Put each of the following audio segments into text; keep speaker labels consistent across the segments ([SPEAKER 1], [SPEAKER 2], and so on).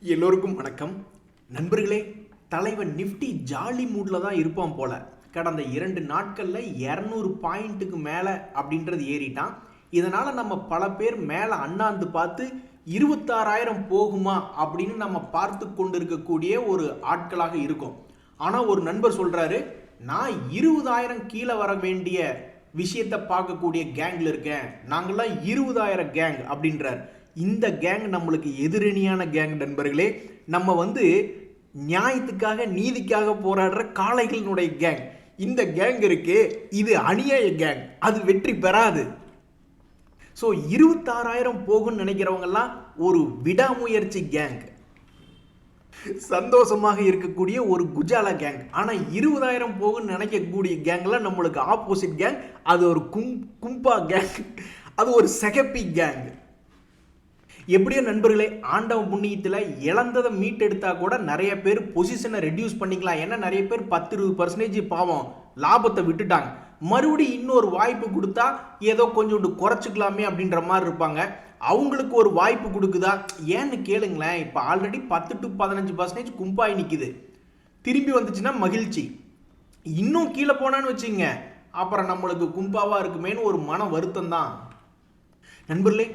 [SPEAKER 1] எல்லோருக்கும் வணக்கம் நண்பர்களே. தலைவன் நிஃப்டி ஜாலி மூட்ல தான் இருப்பான் போல. கடந்த 2 நாட்கள்ல 200 பாயிண்ட்டுக்கு மேல அப்படின்றது ஏறிட்டான். இதனால நம்ம பல பேர் மேல அண்ணாந்து பார்த்து 26,000 போகுமா அப்படின்னு நம்ம பார்த்து கொண்டிருக்கக்கூடிய ஒரு ஆட்களாக இருக்கும். ஆனா ஒரு நண்பர் சொல்றாரு, நான் 20,000 கீழே வர வேண்டிய விஷயத்தை பார்க்கக்கூடிய கேங்ல இருக்கேன், நாங்கள்லாம் 20,000 கேங் அப்படின்றார். இந்த கேங் நம்மளுக்கு எதிரணியான கேங் நண்பர்களே. நம்ம நியாயத்துக்காக நீதிக்காக போராடுற காளைகளினுடைய கேங். இந்த கேங் இருக்கு, இது அநியாய கேங், அது வெற்றி பெறாது. ஸோ 26,000 போகும்னு நினைக்கிறவங்கெல்லாம் ஒரு விடாமுயற்சி கேங், சந்தோஷமாக இருக்கக்கூடிய ஒரு குஜாலா கேங். ஆனால் 20,000 போகும்னு நினைக்கக்கூடிய கேங்ல நம்மளுக்கு ஆப்போசிட் கேங், அது ஒரு கும்பா கேங், அது ஒரு செகப்பி கேங். எப்படியோ நண்பர்களே, ஆண்டவ புண்ணியத்தில் இழந்ததை மீட்டெடுத்தா கூட நிறைய பேர் பொசிஷனை ரெடியூஸ் பண்ணிக்கலாம். ஏன்னா நிறைய பேர் 10-20% பாவம் லாபத்தை விட்டுட்டாங்க. மறுபடியும் இன்னொரு வாய்ப்பு கொடுத்தா ஏதோ கொஞ்சோண்டு குறைச்சிக்கலாமே அப்படின்ற மாதிரி இருப்பாங்க. அவங்களுக்கு ஒரு வாய்ப்பு கொடுக்குதா ஏன்னு கேளுங்களேன். இப்போ ஆல்ரெடி 10-15% கும்பாய் நிற்குது. திரும்பி வந்துச்சுன்னா மகிழ்ச்சி. இன்னும் கீழே போனான்னு வச்சுங்க, அப்புறம் நம்மளுக்கு கும்பாவாக இருக்குமேன்னு ஒரு மன வருத்தம் தான் நண்பர்களே.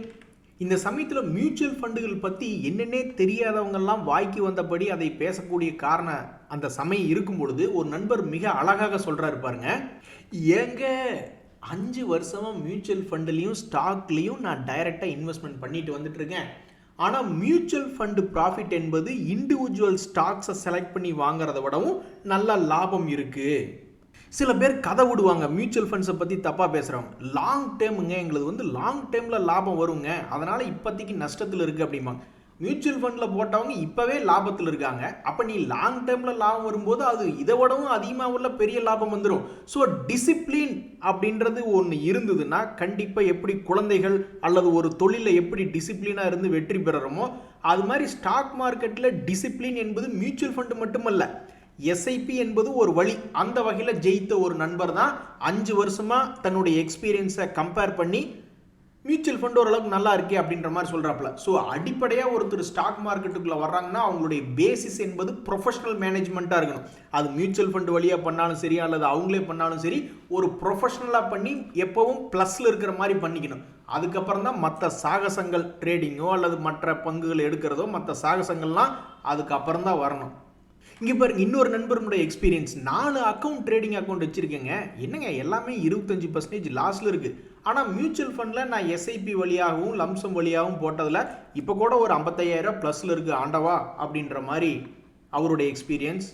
[SPEAKER 1] இந்த சமயத்தில் மியூச்சுவல் ஃபண்டுகள் பற்றி என்னென்னே தெரியாதவங்கெல்லாம் வாய்க்கு வந்தபடி அதை பேசக்கூடிய காரணம் அந்த சமயம் இருக்கும் பொழுது ஒரு நண்பர் மிக அழகாக சொல்கிறாரு பாருங்க. ஏங்க 5 வருஷமாக மியூச்சுவல் ஃபண்டுலேயும் ஸ்டாக்லேயும் நான் டைரெக்டாக இன்வெஸ்ட்மெண்ட் பண்ணிட்டு வந்துட்டு இருக்கேன். ஆனால் மியூச்சுவல் ஃபண்டு ப்ராஃபிட் என்பது இண்டிவிஜுவல் ஸ்டாக்ஸை செலக்ட் பண்ணி வாங்குறத விடவும் நல்ல லாபம் இருக்குது. சில பேர் கதை விடுவாங்க, மியூச்சுவல் ஃபண்ட்ஸை பற்றி தப்பாக பேசுகிறவங்க. லாங் டேர்முங்க, எங்களுக்கு லாங் டேர்மில் லாபம் வருங்க, அதனால் இப்போதைக்கு நஷ்டத்தில் இருக்குது அப்படிம்பாங்க. மியூச்சுவல் ஃபண்டில் போட்டவங்க இப்போவே லாபத்தில் இருக்காங்க. அப்போ நீ லாங் டேர்மில் லாபம் வரும்போது அது இதை விடவும் அதிகமாக உள்ள பெரிய லாபம் வந்துடும். ஸோ டிசிப்ளின் அப்படின்றது ஒன்று இருந்ததுன்னா கண்டிப்பாக எப்படி குழந்தைகள் அல்லது ஒரு தொழிலில் எப்படி டிசிப்ளினாக இருந்து வெற்றி பெறுறோமோ அது மாதிரி ஸ்டாக் மார்க்கெட்டில் டிசிப்ளின் என்பது மியூச்சுவல் ஃபண்டு மட்டுமல்ல, எஸ்ஐபி என்பது ஒரு வழி. அந்த வகையில் ஜெயித்த ஒரு நண்பர் தான் 5 வருஷமாக தன்னுடைய எக்ஸ்பீரியன்ஸை கம்பேர் பண்ணி மியூச்சுவல் ஃபண்ட் ஓரளவுக்கு நல்லா இருக்கே அப்படின்ற மாதிரி சொல்கிறாப்புல. ஸோ அடிப்படையாக ஒருத்தர் ஸ்டாக் மார்க்கெட்டுக்குள்ளே வர்றாங்கன்னா அவங்களுடைய பேசிஸ் என்பது ப்ரொஃபஷனல் மேனேஜ்மெண்ட்டாக இருக்கணும். அது மியூச்சுவல் ஃபண்ட் வழியாக பண்ணாலும் சரி அல்லது அவங்களே பண்ணாலும் சரி, ஒரு ப்ரொஃபஷனலாக பண்ணி எப்பவும் ப்ளஸில் இருக்கிற மாதிரி பண்ணிக்கணும். அதுக்கப்புறம் தான் மற்ற சாகசங்கள், ட்ரேடிங்கோ அல்லது மற்ற பங்குகள் எடுக்கிறதோ மற்ற சாகசங்கள்லாம் அதுக்கப்புறம் தான் வரணும். இங்கே பாருங்க, இன்னொரு நண்பருடைய எக்ஸ்பீரியன்ஸ். 4 அக்கௌண்ட் ட்ரேடிங் அக்கௌண்ட் வச்சுருக்கேங்க, என்னங்க எல்லாமே 25% லாஸில் இருக்குது. ஆனால் மியூச்சுவல் ஃபண்டில் நான் எஸ்ஐபி வழியாகவும் லம்சம் வழியாகவும் போட்டதில் இப்போ கூட ஒரு 55,000 ப்ளஸில் இருக்குது ஆண்டவா அப்படின்ற மாதிரி அவருடைய எக்ஸ்பீரியன்ஸ்.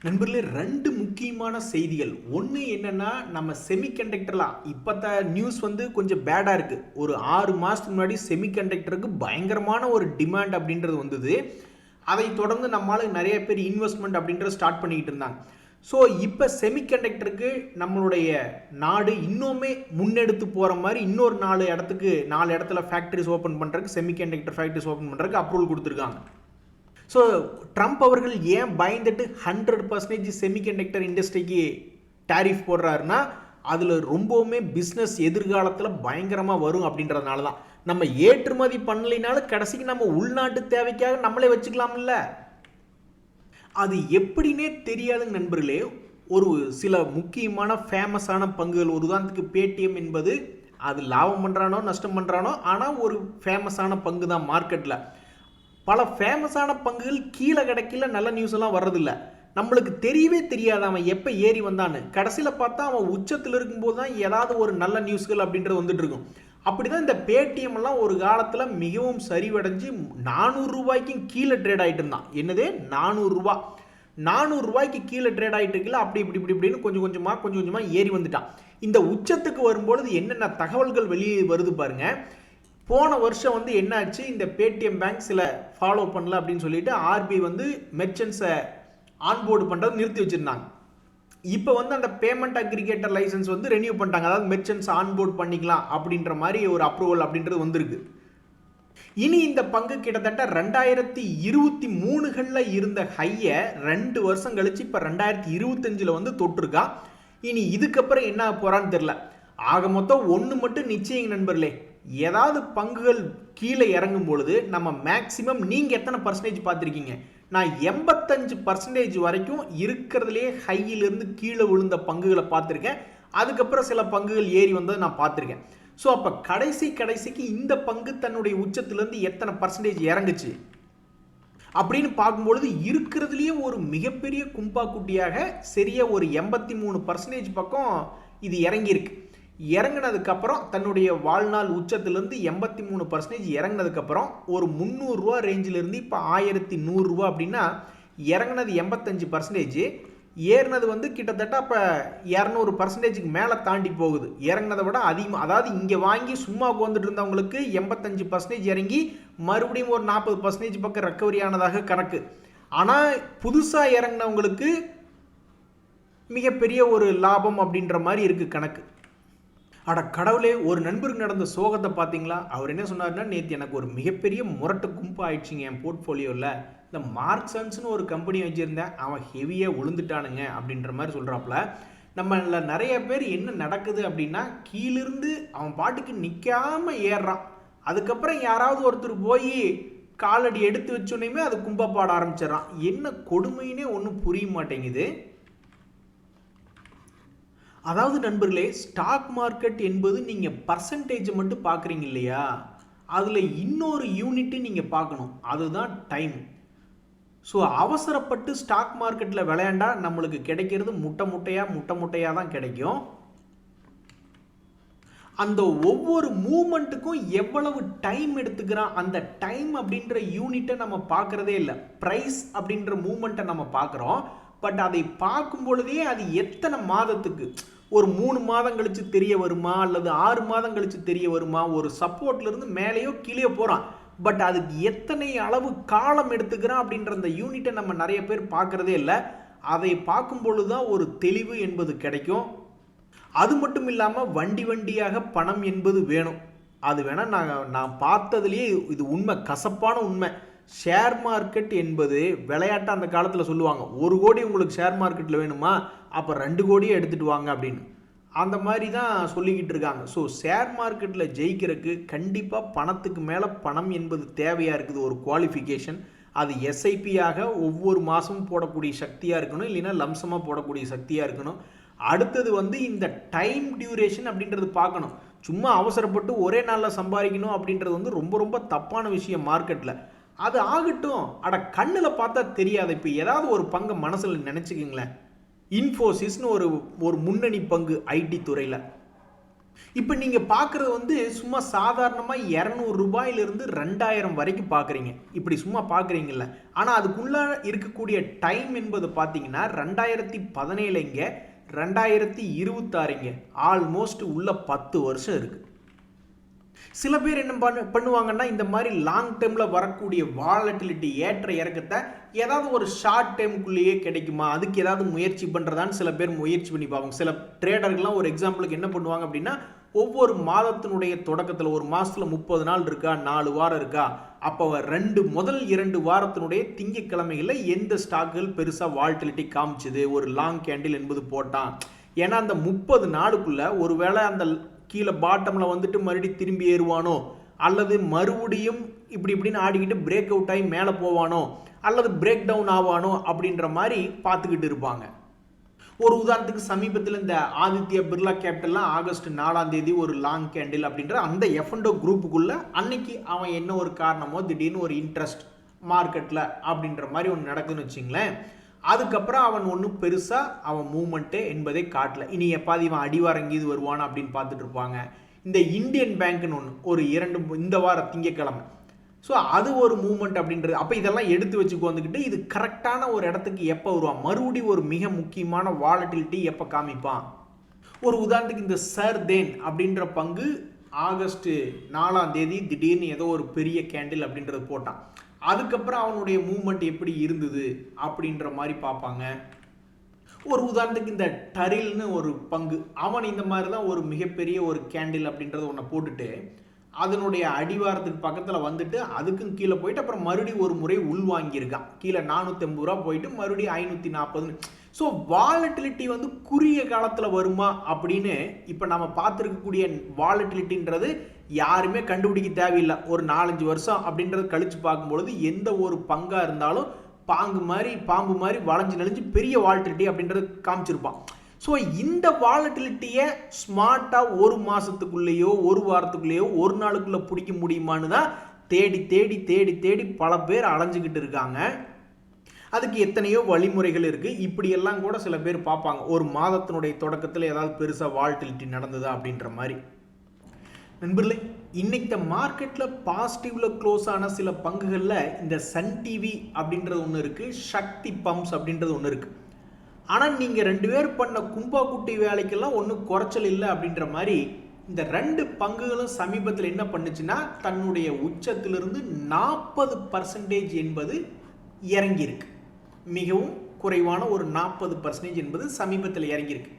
[SPEAKER 1] நண்பர்களே, 2 முக்கியமான செய்திகள். ஒன்று என்னென்னா, நம்ம செமிகண்டக்டரில் இப்போ நியூஸ் கொஞ்சம் பேடாக இருக்குது. ஒரு 6 மாதத்துக்கு முன்னாடி செமிகண்டக்டருக்கு பயங்கரமான ஒரு டிமாண்ட் அப்படின்றது வந்தது. அதை தொடர்ந்து நம்மளால நிறைய பேர் இன்வெஸ்ட்மெண்ட் அப்படின்ற ஸ்டார்ட் பண்ணிக்கிட்டு இருந்தாங்க. ஸோ இப்போ செமிகண்டக்டருக்கு நம்மளுடைய நாடு இன்னுமே முன்னெடுத்து போகிற மாதிரி இன்னொரு 4 இடத்துல ஃபேக்ட்ரிஸ் ஓப்பன் பண்ணுறதுக்கு, செமிகண்டக்டர் ஃபேக்ட்ரிஸ் ஓப்பன் பண்ணுறதுக்கு அப்ரூவல் கொடுத்துருக்காங்க. ஸோ ட்ரம்ப் அவர்கள் ஏன் பயந்துட்டு 100% செமிகண்டக்டர் இண்டஸ்ட்ரிக்கு டேரிஃப் போடுறாருன்னா, அதில் ரொம்பவுமே பிஸ்னஸ் எதிர்காலத்தில் பயங்கரமாக வரும் அப்படின்றதுனால தான். நம்ம ஏற்றுமதி பண்ணலினாலும் கடைசிக்கு நம்ம உள்நாட்டு தேவைக்காக நம்மளே வச்சுக்கலாம்ல. அது எப்படின்னே தெரியாதுங்க நண்பர்களே. ஒரு சில முக்கியமான ஃபேமஸான பங்குகள், ஒரு உதாரணத்துக்கு பேடிஎம் என்பது, அது லாபம் பண்ணுறானோ நஷ்டம் பண்ணுறானோ, ஆனால் ஒரு ஃபேமஸான பங்கு தான் மார்க்கெட்டில். பல ஃபேமஸான பங்குகள் கீழே கிடைக்கல, நல்ல நியூஸ் எல்லாம் வர்றதில்லை. நம்மளுக்கு தெரியவே தெரியாது அவன் எப்போ ஏறி வந்தான்னு. கடைசியில் பார்த்தா அவன் உச்சத்தில் இருக்கும்போது தான் ஏதாவது ஒரு நல்ல நியூஸ்கள் அப்படின்றது வந்துட்டு இருக்கும். அப்படி தான் இந்த பேடிஎம் எல்லாம் ஒரு காலத்தில் மிகவும் சரிவடைஞ்சு 400 ரூபாய்க்கும் கீழே ட்ரேட் ஆகிட்டு இருந்தான். என்னது 400 ரூபா, 400 ரூபாய்க்கு கீழே ட்ரேட் ஆகிட்டு இருக்குல்ல, அப்படி இப்படின்னு கொஞ்சம் கொஞ்சமாக ஏறி வந்துட்டான். இந்த உச்சத்துக்கு வரும்பொழுது என்னென்ன தகவல்கள் வெளியே வருது பாருங்க. போன வருஷம் என்னாச்சு, இந்த பேடிஎம் பேங்க் சில ஃபாலோ பண்ணல அப்படின்னு சொல்லிட்டு ஆர்பிஐ மெர்ச்சன்ட்ஸை ஆன்போர்டு பண்ணுறது நிறுத்தி வச்சுருந்தாங்க. இப்போ அந்த பேமெண்ட் அக்ரிகேட்டர் லைசன்ஸ் ரெனியூ பண்ணிட்டாங்க. அதாவது மெர்ச்சன்ட்ஸ் ஆன்போர்ட் பண்ணிக்கலாம் அப்படின்ற மாதிரி ஒரு அப்ரூவல் அப்படின்றது வந்திருக்கு. இனி இந்த பங்கு கிட்டத்தட்ட 2023களில் இருந்த ஹையை 2 வருஷம் கழிச்சு இப்போ 2025 தொட்டிருக்கா. இனி இதுக்கப்புறம் என்ன போறான்னு தெரியல. ஆக மொத்தம் ஒன்று மட்டும் நிச்சயம் நண்பர்களே, ஏதாவது பங்குகள் கீழே இறங்கும் பொழுது நம்ம மேக்சிமம் நீங்கள் எத்தனை பர்சன்டேஜ் பார்த்துருக்கீங்க? நான் 85% வரைக்கும் இருக்கிறதுலே ஹையிலிருந்து கீழே விழுந்த பங்குகளை பார்த்துருக்கேன். அதுக்கப்புறம் சில பங்குகள் ஏறி வந்ததை நான் பார்த்துருக்கேன். ஸோ அப்போ கடைசிக்கு இந்த பங்கு தன்னுடைய உச்சத்திலேருந்து எத்தனை பர்சன்டேஜ் இறங்குச்சு அப்படின்னு பார்க்கும்பொழுது இருக்கிறதுலேயே ஒரு மிகப்பெரிய கும்பா குட்டியாக சரியா ஒரு 83% பக்கம் இது இறங்கியிருக்கு. இறங்கினதுக்கப்புறம் தன்னுடைய வாழ்நாள் உச்சத்திலேருந்து 83% இறங்கினதுக்கப்புறம் ஒரு 300 ரூபா ரேஞ்சிலிருந்து இப்போ 1100 ரூபா அப்படின்னா இறங்கினது 85%, ஏறினது வந்து கிட்டத்தட்ட அப்போ 200%க்கு மேலே தாண்டி போகுது. இறங்கினதை விட அதிகமாக, அதாவது இங்கே வாங்கி சும்மா உட்காந்துட்டு இருந்தவங்களுக்கு 85% இறங்கி மறுபடியும் ஒரு 40% பக்கம் ரெக்கவரி ஆனதாக கணக்கு. ஆனால் புதுசாக இறங்கினவங்களுக்கு மிகப்பெரிய ஒரு லாபம் அப்படின்ற மாதிரி இருக்குது கணக்கு. அட கடவுளே, ஒரு நண்பருக்கு நடந்த சோகத்தை பார்த்தீங்களா? அவர் என்ன சொன்னார்னா, நேற்று எனக்கு ஒரு மிகப்பெரிய முரட்டு கும்பு ஆயிடுச்சுங்க என் போர்ட்ஃபோலியோவில். இந்த மார்க்சன்ஸ்னு ஒரு கம்பெனி வச்சுருந்தேன், அவன் ஹெவியாக விழுந்துட்டானுங்க அப்படின்ற மாதிரி சொல்கிறாப்புல. நம்மள நிறைய பேர் என்ன நடக்குது அப்படின்னா, கீழிருந்து அவன் பாட்டுக்கு நிற்காமல் ஏறுறான். அதுக்கப்புறம் யாராவது ஒருத்தர் போய் காலடி எடுத்து வச்சோன்னே அது கும்பா பாட ஆரம்பிச்சிடறான். என்ன கொடுமைன்னே ஒன்றும் புரிய மாட்டேங்குது. அதாவது நண்பர்களே, ஸ்டாக் மார்க்கெட் என்பது நீங்கள் பர்சன்டேஜை மட்டும் பார்க்குறீங்க இல்லையா, அதில் இன்னொரு யூனிட்டு நீங்கள் பார்க்கணும், அதுதான் டைம். ஸோ அவசரப்பட்டு ஸ்டாக் மார்க்கெட்டில் விளையாண்டா நம்மளுக்கு கிடைக்கிறது முட்டையாக தான் கிடைக்கும். அந்த ஒவ்வொரு மூமெண்ட்டுக்கும் எவ்வளவு டைம் எடுத்துக்கிறான், அந்த டைம் அப்படின்ற யூனிட்டை நம்ம பார்க்குறதே இல்லை. ப்ரைஸ் அப்படின்ற மூமெண்ட்டை நம்ம பார்க்குறோம், பட் அதை பார்க்கும் பொழுதே அது எத்தனை மாதத்துக்கு, ஒரு 3 மாதம் கழிச்சு தெரிய வருமா அல்லது 6 மாதம் கழிச்சு தெரிய வருமா, ஒரு சப்போர்ட்லேருந்து மேலேயோ கீழே போகிறான், பட் அதுக்கு எத்தனை அளவு காலம் எடுத்துக்கிறான் அப்படின்ற அந்த யூனிட்டை நம்ம நிறைய பேர் பார்க்குறதே இல்லை. அதை பார்க்கும் பொழுது தான் ஒரு தெளிவு என்பது கிடைக்கும். அது மட்டும் இல்லாமல் வண்டியாக பணம் என்பது வேணும். அது வேணால் நான் பார்த்ததுலேயே இது உண்மை, கசப்பான உண்மை. ஷேர் மார்க்கெட் என்பது விளையாட்டு. அந்த காலத்தில் சொல்லுவாங்க, 1 கோடி உங்களுக்கு ஷேர் மார்க்கெட்டில் வேணுமா, அப்போ 2 கோடியை எடுத்துகிட்டு வாங்க அப்படின்னு. அந்த மாதிரி தான் சொல்லிக்கிட்டு இருக்காங்க. ஸோ ஷேர் மார்க்கெட்டில் ஜெயிக்கிறதுக்கு கண்டிப்பாக பணத்துக்கு மேலே பணம் என்பது தேவையாக இருக்குது, ஒரு குவாலிஃபிகேஷன். அது எஸ்ஐபியாக ஒவ்வொரு மாதமும் போடக்கூடிய சக்தியாக இருக்கணும், இல்லைன்னா லம்சமாக போடக்கூடிய சக்தியாக இருக்கணும். அடுத்தது வந்து இந்த டைம் டியூரேஷன் அப்படின்றது பார்க்கணும். சும்மா அவசரப்பட்டு ஒரே நாளில் சம்பாதிக்கணும் அப்படின்றது வந்து ரொம்ப தப்பான விஷயம் மார்க்கெட்டில். அது ஆகட்டும், கண்ணில் பார்த்தா தெரியாது. இப்போ ஏதாவது ஒரு பங்கை மனசில் நினச்சிக்கிங்களேன், இன்ஃபோசிஸ்னு ஒரு முன்னணி பங்கு ஐடி துறையில். இப்போ நீங்கள் பார்க்குறது வந்து சும்மா சாதாரணமாக 200 ரூபாயிலிருந்து 2000 வரைக்கும் பார்க்குறீங்க. இப்படி சும்மா பார்க்குறீங்கல்ல, ஆனால் அதுக்குள்ளே இருக்கக்கூடிய டைம் என்பது பார்த்தீங்கன்னா 2017 2026 ஆல்மோஸ்ட் உள்ள 10 வருஷம் இருக்குது. சில பேர் என்ன பண்ணுவாங்கன்னா, இந்த மாதிரி லாங் டேர்மில் வரக்கூடிய வாலட்டிலிட்டி ஏற்ற இறக்கத்தை ஏதாவது ஒரு ஷார்ட் டேர்முக்குள்ளேயே கிடைக்குமா, அதுக்கு ஏதாவது முயற்சி பண்ணுறதான்னு சில பேர் முயற்சி பண்ணி பார்ப்பாங்க. சில ட்ரேடர்கள்லாம் ஒரு எக்ஸாம்பிளுக்கு என்ன பண்ணுவாங்க அப்படின்னா, ஒவ்வொரு மாதத்தினுடைய தொடக்கத்தில் ஒரு மாதத்தில் 30 நாள் இருக்கா, 4 வாரம் இருக்கா, அப்போ முதல் 2 வாரத்தினுடைய திங்கக்கிழமைகளில் எந்த ஸ்டாக்குகள் பெருசாக வாலட்டிலிட்டி காமிச்சுது, ஒரு லாங் கேண்டில் என்பது போட்டான். ஏன்னா அந்த 30 நாளுக்குள்ளே ஒருவேளை அந்த கீழே பாட்டமில் வந்துட்டு மறுபடியும் திரும்பி ஏறுவானோ, அல்லது மறுபடியும் இப்படின்னு ஆடிக்கிட்டு பிரேக் அவுட் ஆகி மேலே போவானோ, அல்லது பிரேக் டவுன் ஆவானோ அப்படின்ற மாதிரி பார்த்துக்கிட்டு இருப்பாங்க. ஒரு உதாரணத்துக்கு சமீபத்தில் இந்த ஆதித்யா பிர்லா கேபிட்டல்லாம் ஆகஸ்ட் 4 ஒரு லாங் கேண்டில் அப்படின்ற அந்த எஃப்என்டோ குரூப்புக்குள்ள அன்னைக்கு அவன் என்ன ஒரு காரணமோ திடீர்னு ஒரு இன்ட்ரெஸ்ட் மார்க்கெட்டில் அப்படின்ற மாதிரி ஒன்று நடக்குதுன்னு வச்சிங்களேன். அதுக்கப்புறம் அவன் ஒன்றும் பெருசாக அவன் மூவ்மெண்ட்டு என்பதை காட்டல. இனி எப்பாதி இவன் அடிவாரங்கீது வருவான் அப்படின்னு பார்த்துட்டு இருப்பாங்க. இந்த இந்தியன் பேங்க்னு ஒன்று ஒரு 2 இந்த வார திங்கக்கிழமை, ஸோ அது ஒரு மூவ்மெண்ட் அப்படின்றது. அப்போ இதெல்லாம் எடுத்து வச்சுக்கு வந்துக்கிட்டு இது கரெக்டான ஒரு இடத்துக்கு எப்போ வருவான், மறுபடியும் ஒரு மிக முக்கியமான வாலட்டிலிட்டி எப்போ காமிப்பான். ஒரு உதாரணத்துக்கு இந்த சர்தேன் அப்படின்ற பங்கு ஆகஸ்ட் 4 திடீர்னு ஏதோ ஒரு பெரிய கேண்டில் அப்படின்றது போட்டான். அதுக்கப்புறம் அவனுடைய மூவ்மெண்ட் எப்படி இருந்தது அப்படின்ற மாதிரி பார்ப்பாங்க. ஒரு உதாரணத்துக்கு இந்த டரில்னு ஒரு பங்கு, அவன் இந்த மாதிரி தான் ஒரு மிகப்பெரிய ஒரு கேண்டில் அப்படின்றத ஒன்றை போட்டுட்டு அதனுடைய அடிவாரத்துக்கு பக்கத்தில் வந்துட்டு அதுக்கும் கீழே போயிட்டு அப்புறம் மறுபடியும் ஒரு முறை உள்வாங்கியிருக்கான். கீழே 450 ரூபா போயிட்டு மறுபடியும் 540. ஸோ வாலட்டிலிட்டி குறுகிய காலத்தில் வருமா அப்படின்னு இப்போ நம்ம பார்த்துருக்கக்கூடிய வாலட்டிலிட்டின்றது யாருமே கண்டுபிடிக்க தேவையில்லை. ஒரு 4-5 வருஷம் அப்படின்றது கழிச்சு பார்க்கும்பொழுது எந்த ஒரு பங்காக இருந்தாலும் பாம்பு மாதிரி வளைஞ்சு நெளிஞ்சு பெரிய வாலட்டிலிட்டி அப்படின்றது காமிச்சிருப்பான். ஸோ இந்த வாலட்டிலிட்டியை ஸ்மார்ட்டாக ஒரு மாதத்துக்குள்ளேயோ ஒரு வாரத்துக்குள்ளேயோ ஒரு நாளுக்குள்ளே பிடிக்க முடியுமான்னு தான் தேடி தேடி தேடி தேடி பல பேர் அலைஞ்சிக்கிட்டு இருக்காங்க. அதுக்கு எத்தனையோ வழிமுறைகள் இருக்குது. இப்படியெல்லாம் கூட சில பேர் பார்ப்பாங்க, ஒரு மாதத்தினுடைய தொடக்கத்தில் ஏதாவது பெருசாக வாலட்டிலிட்டி நடந்ததா அப்படின்ற மாதிரி. நண்பர்களே, இன்னைக்கு மார்க்கெட்டில் பாசிட்டிவில் க்ளோஸ் ஆன சில பங்குகளில் இந்த சன் டிவி அப்படின்றது ஒன்று இருக்குது, சக்தி பம்ப்ஸ் அப்படின்றது ஒன்று இருக்குது. ஆனால் நீங்கள் 2 பேர் பண்ண கும்பா குட்டி வேலைக்கெல்லாம் ஒன்றும் குறைச்சல் இல்லை அப்படின்ற மாதிரி இந்த 2 பங்குகளும் சமீபத்தில் என்ன பண்ணுச்சுன்னா தன்னுடைய உச்சத்திலிருந்து 40% என்பது இறங்கியிருக்கு. மிகவும் குறைவான ஒரு 40% என்பது சமீபத்தில் இறங்கியிருக்கு.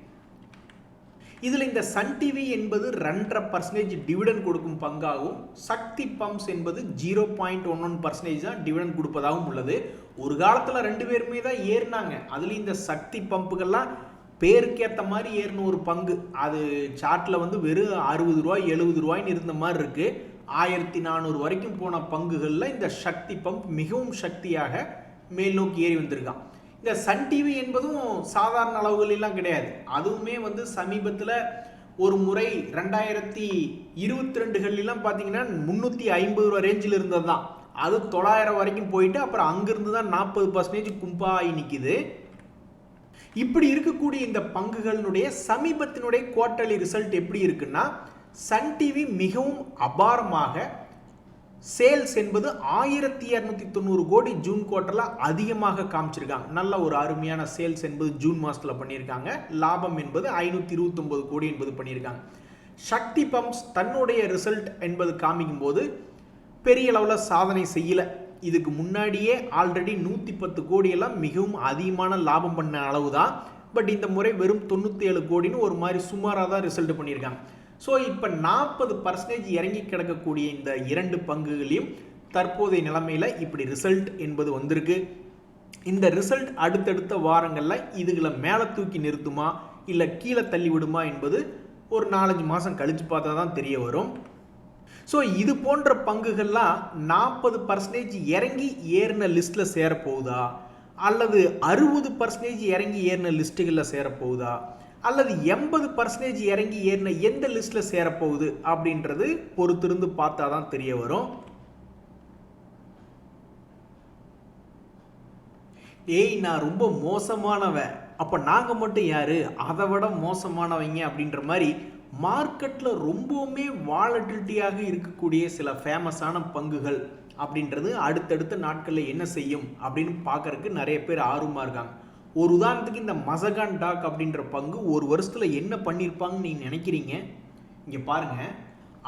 [SPEAKER 1] இதில் இந்த சன் டிவி என்பது 2.5% டிவிடெண்ட் கொடுக்கும் பங்காகவும், சக்தி பம்ப்ஸ் என்பது 0.11% தான் டிவிடெண்ட் கொடுப்பதாகவும் உள்ளது. ஒரு காலத்தில் 2 பேருமே தான் ஏறினாங்க. அதுலேயும் இந்த சக்தி பம்புகள்லாம் பேருக்கேற்ற மாதிரி ஏறின ஒரு பங்கு. அது சார்ட்டில் வந்து வெறும் 60 ரூபாய் 70 ரூபாய்ன்னு இருந்த மாதிரி இருக்குது. 1400 வரைக்கும் போன பங்குகளில் இந்த சக்தி பம்ப் மிகவும் சக்தியாக மேல் நோக்கி ஏறி வந்திருக்கான். இந்த சன் டிவி என்பதும் சாதாரண அளவுகளெல்லாம் கிடையாது. அதுவுமே வந்து சமீபத்தில் ஒரு முறை 2022 பார்த்தீங்கன்னா 350 ரூபா ரேஞ்சில் இருந்தது தான். அது 900 வரைக்கும் போயிட்டு அப்புறம் அங்கிருந்து தான் 40% கும்பாகி நிற்கிது. இப்படி இருக்கக்கூடிய இந்த பங்குகளினுடைய சமீபத்தினுடைய குவார்ட்டர்லி ரிசல்ட் எப்படி இருக்குன்னா, சன் டிவி மிகவும் அபாரமாக சேல்ஸ் என்பது 1290 கோடி ஜூன் குவார்ட்டரில் அதிகமாக காமிச்சிருக்காங்க. நல்ல ஒரு அருமையான சேல்ஸ் என்பது ஜூன் மாதத்தில் பண்ணியிருக்காங்க. லாபம் என்பது 529 கோடி என்பது பண்ணியிருக்காங்க. சக்தி பம்ப்ஸ் தன்னுடைய ரிசல்ட் என்பது காமிக்கும் போது பெரிய அளவில் சாதனை செய்யலை. இதுக்கு முன்னாடியே ஆல்ரெடி 110 கோடியெல்லாம் மிகவும் அதிகமான லாபம் பண்ண அளவு தான். பட் இந்த முறை வெறும் 97 கோடின்னு ஒரு மாதிரி சுமாராக தான் ரிசல்ட் பண்ணியிருக்காங்க. ஸோ இப்போ 40% இறங்கி கிடக்கக்கூடிய இந்த 2 பங்குகளையும் தற்போதைய நிலைமையில் இப்படி ரிசல்ட் என்பது வந்திருக்கு. இந்த ரிசல்ட் அடுத்தடுத்த வாரங்களில் இதுகளை மேலே தூக்கி நிறுத்துமா இல்லை கீழே தள்ளி விடுமா என்பது ஒரு 4-5 மாதம் கழித்து பார்த்தா தான் தெரிய வரும். ஸோ இது போன்ற பங்குகள்லாம் 40% இறங்கி ஏறின லிஸ்ட்டில் சேரப்போகுதா, அல்லது 60% இறங்கி ஏறின லிஸ்ட்டுகளில் சேரப்போகுதா, அல்லது 80% இறங்கி ஏறின எந்த லிஸ்ட்டில் சேரப்போகுது அப்படின்றது பொறுத்திருந்து பார்த்தா தான் தெரிய வரும். நான் ரொம்ப மோசமானவன், அப்போ நாங்கள் மட்டும் யாரு, அதை விட மோசமானவங்க அப்படின்ற மாதிரி மார்க்கெட்டில் ரொம்பவுமே வாலட்டிலிட்டியாக இருக்கக்கூடிய சில ஃபேமஸான பங்குகள் அப்படின்றது அடுத்தடுத்த நாட்களில் என்ன செய்யும் அப்படின்னு பார்க்கறதுக்கு நிறைய பேர் ஆர்வமாக இருக்காங்க. ஒரு உதாரணத்துக்கு இந்த மசகான் டாக் அப்படின்ற பங்கு ஒரு வருஷத்தில் என்ன பண்ணியிருப்பாங்கன்னு நீங்கள் நினைக்கிறீங்க? இங்கே பாருங்கள்,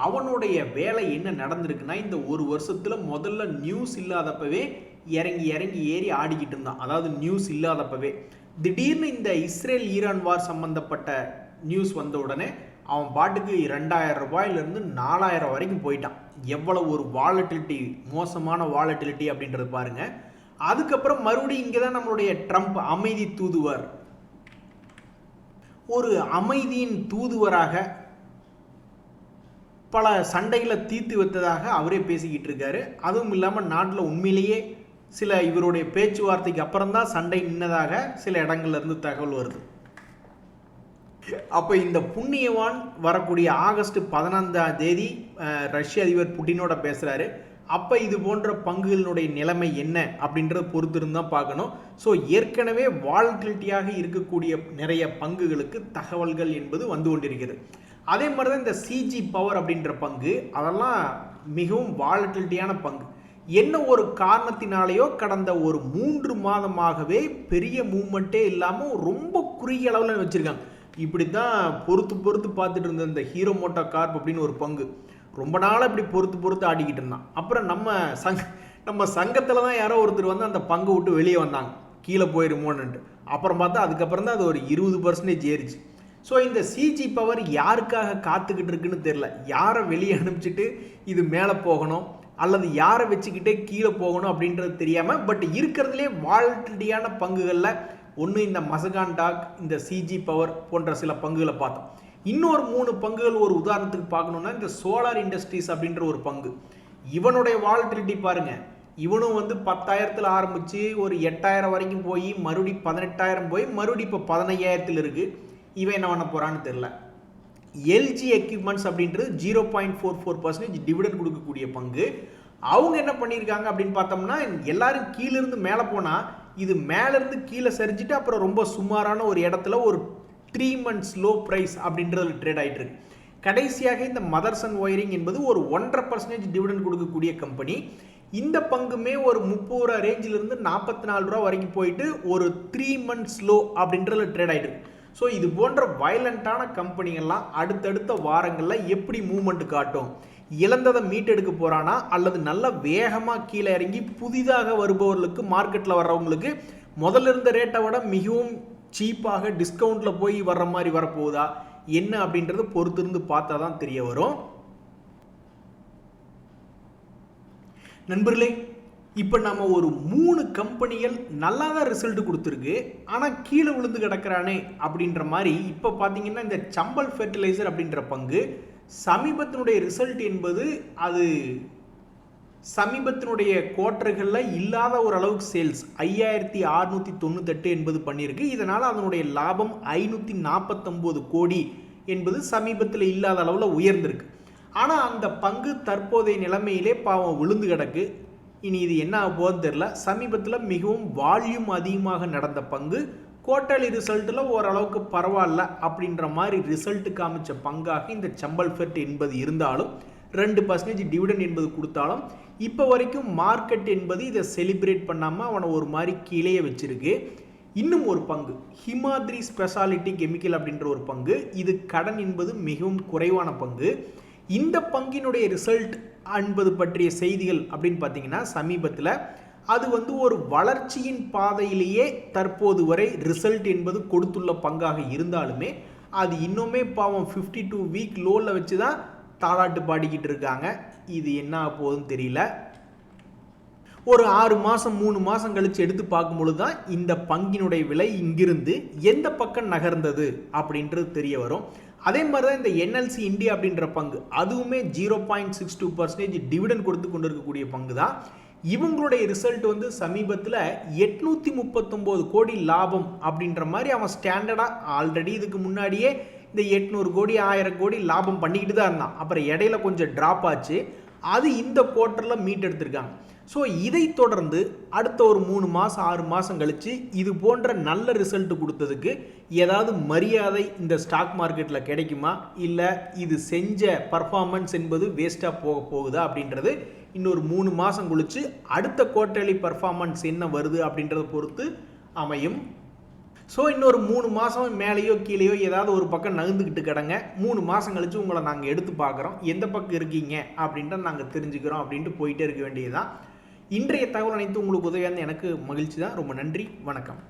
[SPEAKER 1] அவனுடைய வேலை என்ன நடந்திருக்குன்னா, இந்த ஒரு வருஷத்தில் முதல்ல நியூஸ் இல்லாதப்பவே இறங்கி ஏறி ஆடிக்கிட்டு இருந்தான். அதாவது நியூஸ் இல்லாதப்பவே திடீர்னு இந்த இஸ்ரேல் ஈரான் வார் சம்பந்தப்பட்ட நியூஸ் வந்த உடனே அவன் பாட்டுக்கு 2000 ரூபாயிலிருந்து 4000 வரைக்கும் போயிட்டான். எவ்வளோ ஒரு வாலட்டிலிட்டி, மோசமான வாலட்டிலிட்டி அப்படின்றது பாருங்கள். அதுக்கப்புறம் மறுபடியும் இங்கே தான் நம்மளுடைய ட்ரம்ப் அமைதி தூதுவர், ஒரு அமைதியின் தூதுவராக பல சண்டைகளை தீர்த்து வைத்ததாக அவரே பேசிக்கிட்டு இருக்காரு. அதுவும் இல்லாமல் நாட்டில் உண்மையிலேயே சில இவருடைய பேச்சுவார்த்தைக்கு அப்புறம் தான் சண்டை நின்னதாக சில இடங்கள்ல இருந்து தகவல் வருது. அப்போ இந்த புண்ணியவான் வரக்கூடிய ஆகஸ்ட் 14ஆம் தேதி ரஷ்ய அதிபர் புட்டினோட பேசுகிறாரு. அப்போ இது போன்ற பங்குகளினுடைய நிலைமை என்ன அப்படின்றத பொறுத்திருந்து தான் பார்க்கணும். ஸோ ஏற்கனவே வாலட்டிலிட்டியாக இருக்கக்கூடிய நிறைய பங்குகளுக்கு தகவல்கள் என்பது வந்து கொண்டிருக்கிறது. அதே மாதிரி தான் இந்த சிஜி பவர் அப்படின்ற பங்கு, அதெல்லாம் மிகவும் வாலட்டிலிட்டியான பங்கு. என்ன ஒரு காரணத்தினாலேயோ கடந்த ஒரு 3 மாதமாகவே பெரிய மூவ்மெண்ட்டே இல்லாமல் ரொம்ப குறுகிய அளவில் வச்சுருக்காங்க. இப்படி தான் பொறுத்து பார்த்துட்டு இருந்த இந்த ஹீரோ மோட்டோ கார்ப் அப்படின்னு ஒரு பங்கு ரொம்ப நாளாக இப்படி பொறுத்து ஆடிக்கிட்டு இருந்தான். அப்புறம் நம்ம சங்கத்தில் தான் யாரோ ஒருத்தர் வந்து அந்த பங்கை விட்டு வெளியே வந்தாங்க, கீழே போயிருமோன்னுட்டு. அப்புறம் பார்த்தா அதுக்கப்புறம் தான் அது ஒரு 20% ஏறிச்சு. ஸோ இந்த சிஜி பவர் யாருக்காக காத்துக்கிட்டு இருக்குன்னு தெரில. யாரை வெளியே அனுப்பிச்சிட்டு இது மேலே போகணும் அல்லது யாரை வச்சுக்கிட்டே கீழே போகணும் அப்படின்றது தெரியாமல், பட் இருக்கிறதுலே வாலட்டிலிட்டியான பங்குகளில் ஒன்று இந்த மசகான் டாக், இந்த சிஜி பவர் போன்ற சில பங்குகளை பார்த்தோம். இன்னொரு 3 பங்குகள் ஒரு உதாரணத்துக்கு பார்க்கணும்னா இந்த சோலார் இண்டஸ்ட்ரீஸ் அப்படின்ற ஒரு பங்கு. இவனுடைய வாலட்டிலிட்டி பாருங்க. இவனும் வந்து 10,000 ஆரம்பிச்சு ஒரு 8,000 வரைக்கும் போய் மறுபடி 18,000 போய் மறுபடி இப்போ 15,000 இருக்கு. இவன் என்ன பண்ண போறான்னு தெரியல. எல்ஜி எக்யூப்மெண்ட்ஸ் அப்படின்றது 0.44% டிவிடெண்ட் கொடுக்கக்கூடிய பங்கு. அவங்க என்ன பண்ணியிருக்காங்க அப்படின்னு பார்த்தோம்னா, எல்லாரும் கீழிருந்து மேலே போனால் இது மேலேருந்து கீழே சரிஞ்சிட்டு அப்புறம் ரொம்ப சுமாரான ஒரு இடத்துல ஒரு 3 months லோ ப்ரைஸ் அப்படின்றது ட்ரேட் ஆகிட்டு இருக்கு. கடைசியாக இந்த மதர்சன் ஒயரிங் என்பது ஒரு 1.5% டிவிடெண்ட் கொடுக்கக்கூடிய கம்பெனி. இந்த பங்குமே ஒரு 30 ரூபா ரேஞ்சிலிருந்து 44 ரூபா வரைக்கும் போயிட்டு ஒரு 3 months லோ அப்படின்றதுல ட்ரேட் ஆகிட்டு இருக்கு. ஸோ இது போன்ற வயலண்டான கம்பெனிகள்லாம் அடுத்தடுத்த வாரங்களில் எப்படி மூவ்மெண்ட் காட்டும், இழந்ததை மீட்டெடுக்க போகிறானா அல்லது நல்ல வேகமாக கீழே இறங்கி புதிதாக வருபவர்களுக்கு மார்க்கெட்டில் வர்றவங்களுக்கு முதல்ல இருந்த ரேட்டை விட மிகவும் சீப்பாக டிஸ்கவுண்ட்டில் போய் வர்ற மாதிரி வரப்போகுதா என்ன அப்படின்றது பொறுத்திருந்து பார்த்தா தான் தெரிய வரும். நண்பர்களே, இப்போ நம்ம ஒரு 3 கம்பெனிகள் நல்லா தான் ரிசல்ட் கொடுத்துருக்கு, ஆனால் கீழே விழுந்து கிடக்கிறானே அப்படின்ற மாதிரி இப்போ பார்த்தீங்கன்னா இந்த சம்பல் ஃபெர்டிலைசர் அப்படின்ற பங்கு சமீபத்தினுடைய ரிசல்ட் என்பது அது சமீபத்தினுடைய குவார்ட்டர்களில் இல்லாத ஒரு அளவுக்கு சேல்ஸ் 5,698 என்பது பண்ணியிருக்கு. இதனால் அதனுடைய லாபம் 549 கோடி என்பது சமீபத்தில் இல்லாத அளவில் உயர்ந்திருக்கு. ஆனால் அந்த பங்கு தற்போதைய நிலைமையிலே பாவம் விழுந்து கிடக்கு. இனி இது என்ன ஆக போகுதுன்னு தெரியல. சமீபத்தில் மிகவும் வால்யூம் அதிகமாக நடந்த பங்கு குவார்ட்டர்லி ரிசல்ட்டில் ஓரளவுக்கு பரவாயில்ல அப்படின்ற மாதிரி ரிசல்ட் காமிச்ச பங்காக இந்த சம்பல் ஃபெர்ட் என்பது இருந்தாலும் 2% டிவிடெண்ட் என்பது கொடுத்தாலும் இப்போ வரைக்கும் மார்க்கெட் என்பது இதை செலிப்ரேட் பண்ணாமல் அவனை ஒரு மாதிரி கீழே வச்சிருக்கு. இன்னும் ஒரு பங்கு ஹிமாத்ரி ஸ்பெஷாலிட்டி கெமிக்கல் அப்படின்ற ஒரு பங்கு, இது கடன் என்பது மிகவும் குறைவான பங்கு. இந்த பங்கினுடைய ரிசல்ட் என்பது பற்றிய செய்திகள் அப்படின்னு பார்த்தீங்கன்னா சமீபத்தில் அது வந்து ஒரு வளர்ச்சியின் பாதையிலேயே தற்போது வரை ரிசல்ட் என்பது கொடுத்துள்ள பங்காக இருந்தாலுமே அது இன்னுமே பாவம் 52 வீக் லோவில் வச்சு தான் தாளாட்டு பாடிக்கிட்டு இருக்காங்க. இது என்ன போகுதுன்னு தெரியல. ஒரு 6 மாதம் 3 மாதம் கழித்து எடுத்து பார்க்கும்பொழுது தான் இந்த பங்கினுடைய விலை இங்கிருந்து எந்த பக்கம் நகர்ந்தது அப்படின்றது தெரிய வரும். அதே மாதிரி தான் இந்த என்எல்சி இந்தியா அப்படின்ற பங்கு, அதுவுமே 0.62% டிவிடெண்ட் கொடுத்து கொண்டு இருக்கக்கூடிய பங்கு தான். இவங்களுடைய ரிசல்ட் வந்து சமீபத்தில் 839 கோடி லாபம் அப்படின்ற மாதிரி அவன் ஸ்டாண்டர்டாக ஆல்ரெடி இதுக்கு முன்னாடியே இந்த 800 கோடி 1000 கோடி லாபம் பண்ணிக்கிட்டு தான் இருந்தான். அப்புறம் இடையில கொஞ்சம் ட்ராப் ஆச்சு, அது இந்த குவார்ட்டரில் மீட் எடுத்திருக்காங்க. ஸோ இதை தொடர்ந்து அடுத்த ஒரு 3 மாதம் 6 மாதம் கழித்து இது போன்ற நல்ல ரிசல்ட் கொடுத்ததுக்கு ஏதாவது மரியாதை இந்த ஸ்டாக் மார்க்கெட்டில் கிடைக்குமா, இல்லை இது செஞ்ச பர்ஃபார்மன்ஸ் என்பது வேஸ்ட்டாக போகுதா அப்படின்றது இன்னொரு 3 மாதம் கழித்து அடுத்த குவார்ட்டர்லி பர்ஃபார்மன்ஸ் என்ன வருது அப்படின்றத பொறுத்து அமையும். ஸோ இன்னொரு 3 மாதம் மேலேயோ கீழேயோ ஏதாவது ஒரு பக்கம் நகர்ந்துக்கிட்டு கிடங்க. 3 மாதம் கழித்து உங்களை நாங்கள் எடுத்து பார்க்குறோம், எந்த பக்கம் இருக்கீங்க அப்படின்றத நாங்கள் தெரிஞ்சுக்கிறோம் அப்படின்ட்டு போயிட்டே இருக்க வேண்டியதுதான். இன்றைய தகவல் அனைத்து உங்களுக்கு உதவியாக எனக்கு மகிழ்ச்சி தான். ரொம்ப நன்றி, வணக்கம்.